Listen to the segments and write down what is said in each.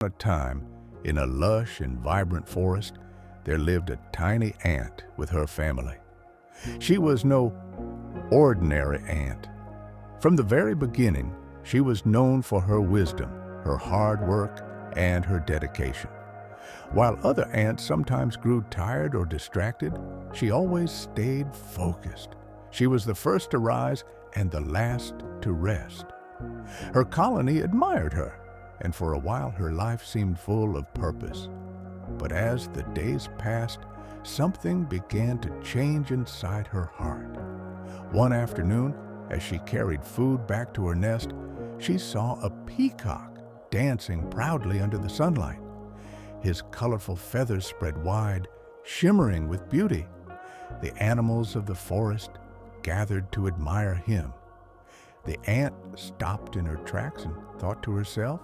A time, in a lush and vibrant forest, there lived a tiny ant with her family. She was no ordinary ant. From the very beginning, she was known for her wisdom, her hard work, and her dedication. While other ants sometimes grew tired or distracted, she always stayed focused. She was the first to rise and the last to rest. Her colony admired her, and for a while her life seemed full of purpose. But as the days passed, something began to change inside her heart. One afternoon, as she carried food back to her nest, she saw a peacock dancing proudly under the sunlight. His colorful feathers spread wide, shimmering with beauty. The animals of the forest gathered to admire him. The ant stopped in her tracks and thought to herself,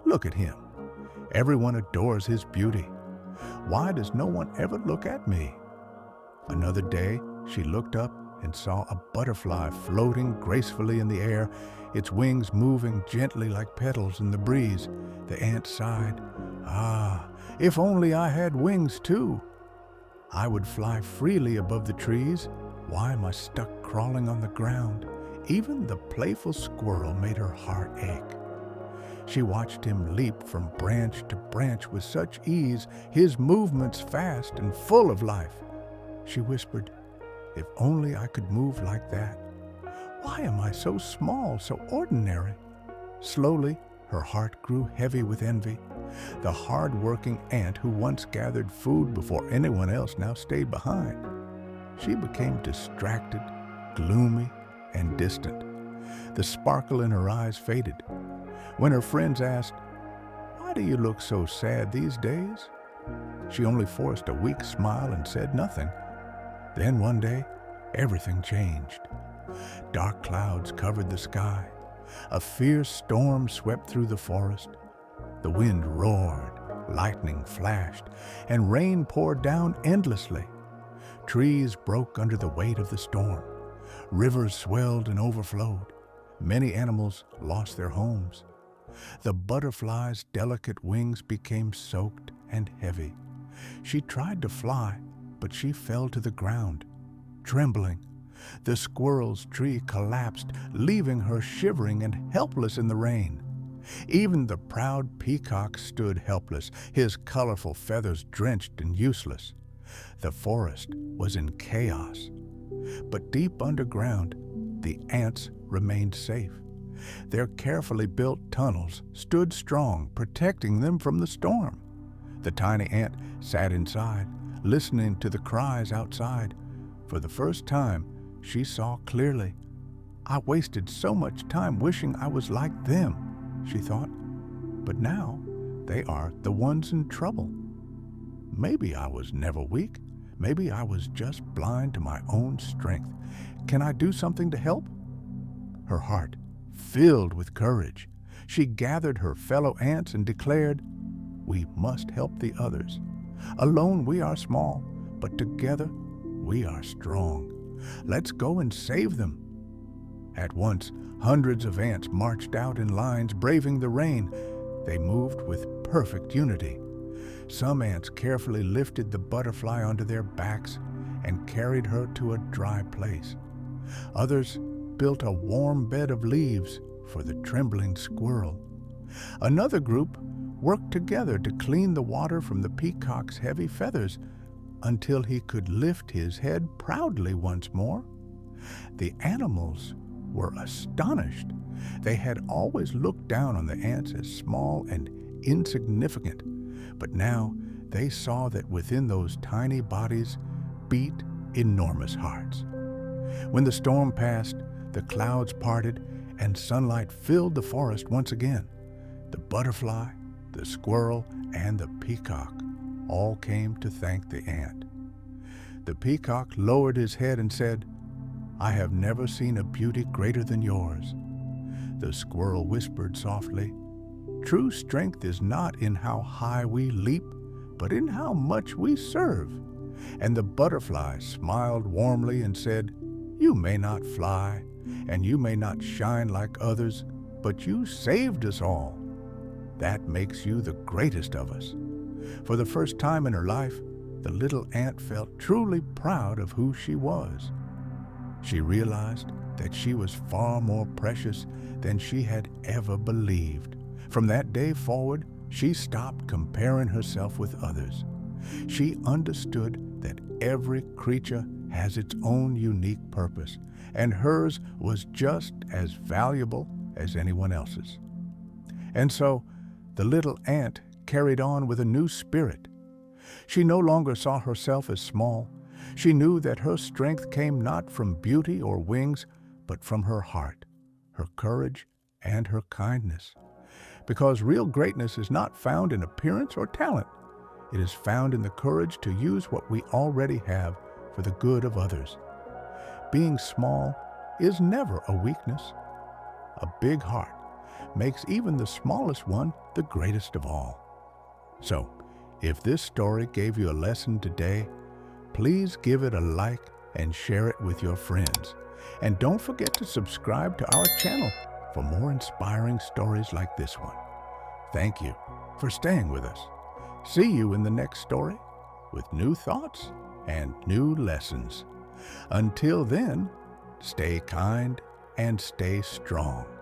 "Look at him. Everyone adores his beauty. Why does no one ever look at me?" Another day, she looked up and saw a butterfly floating gracefully in the air, its wings moving gently like petals in the breeze. The ant sighed, "Ah, if only I had wings too. I would fly freely above the trees. Why am I stuck crawling on the ground?" Even the playful squirrel made her heart ache. She watched him leap from branch to branch with such ease, his movements fast and full of life. She whispered, "If only I could move like that. Why am I so small, so ordinary?" Slowly, her heart grew heavy with envy. The hard-working ant who once gathered food before anyone else now stayed behind. She became distracted, gloomy, and distant. The sparkle in her eyes faded. When her friends asked, "Why do you look so sad these days?" she only forced a weak smile and said nothing. Then one day, everything changed. Dark clouds covered the sky. A fierce storm swept through the forest. The wind roared, lightning flashed, and rain poured down endlessly. Trees broke under the weight of the storm. Rivers swelled and overflowed. Many animals lost their homes. The butterfly's delicate wings became soaked and heavy. She tried to fly, but she fell to the ground, trembling. The squirrel's tree collapsed, leaving her shivering and helpless in the rain. Even the proud peacock stood helpless, his colorful feathers drenched and useless. The forest was in chaos. But deep underground, the ants remained safe. Their carefully built tunnels stood strong, protecting them from the storm. The tiny ant sat inside, listening to the cries outside. For the first time, she saw clearly. "I wasted so much time wishing I was like them," she thought. "But now, they are the ones in trouble. Maybe I was never weak. Maybe I was just blind to my own strength. Can I do something to help?" Her heart filled with courage. She gathered her fellow ants and declared, "We must help the others. Alone we are small, but together we are strong. Let's go and save them." At once, hundreds of ants marched out in lines, braving the rain. They moved with perfect unity. Some ants carefully lifted the butterfly onto their backs and carried her to a dry place. Others built a warm bed of leaves for the trembling squirrel. Another group worked together to clean the water from the peacock's heavy feathers until he could lift his head proudly once more. The animals were astonished. They had always looked down on the ants as small and insignificant, but now they saw that within those tiny bodies beat enormous hearts. When the storm passed, the clouds parted and sunlight filled the forest once again. The butterfly, the squirrel, and the peacock all came to thank the ant. The peacock lowered his head and said, "I have never seen a beauty greater than yours." The squirrel whispered softly, "True strength is not in how high we leap, but in how much we serve." And the butterfly smiled warmly and said, "You may not fly, and you may not shine like others, but you saved us all." That makes you the greatest of us. For the first time in her life, the little ant felt truly proud of who she was. She realized that she was far more precious than she had ever believed. From that day forward, she stopped comparing herself with others. She understood that every creature has its own unique purpose, and hers was just as valuable as anyone else's. And so, the little ant carried on with a new spirit. She no longer saw herself as small. She knew that her strength came not from beauty or wings, but from her heart, her courage, and her kindness. Because real greatness is not found in appearance or talent. It is found in the courage to use what we already have for the good of others. Being small is never a weakness. A big heart makes even the smallest one the greatest of all. So, if this story gave you a lesson today, please give it a like and share it with your friends. And don't forget to subscribe to our channel for more inspiring stories like this one. Thank you for staying with us. See you in the next story with new thoughts and new lessons. Until then, stay kind and stay strong.